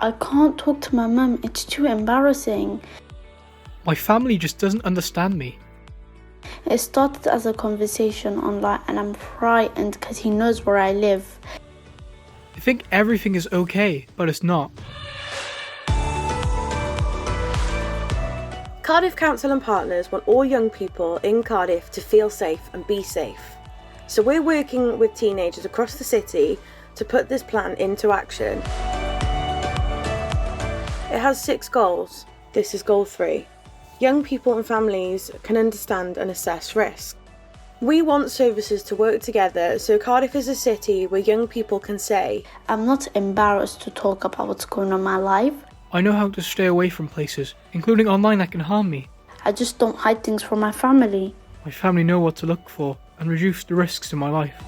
I can't talk to my mum, it's too embarrassing. My family just doesn't understand me. It started as a conversation online and I'm frightened because he knows where I live. I think everything is okay, but it's not. Cardiff Council and partners want all young people in Cardiff to feel safe and be safe. So we're working with teenagers across the city to put this plan into action. It has 6 goals. This is goal 3. Young people and families can understand and assess risk. We want services to work together so Cardiff is a city where young people can say, I'm not embarrassed to talk about what's going on in my life. I know how to stay away from places, including online, that can harm me. I just don't hide things from my family. My family know what to look for and reduce the risks in my life.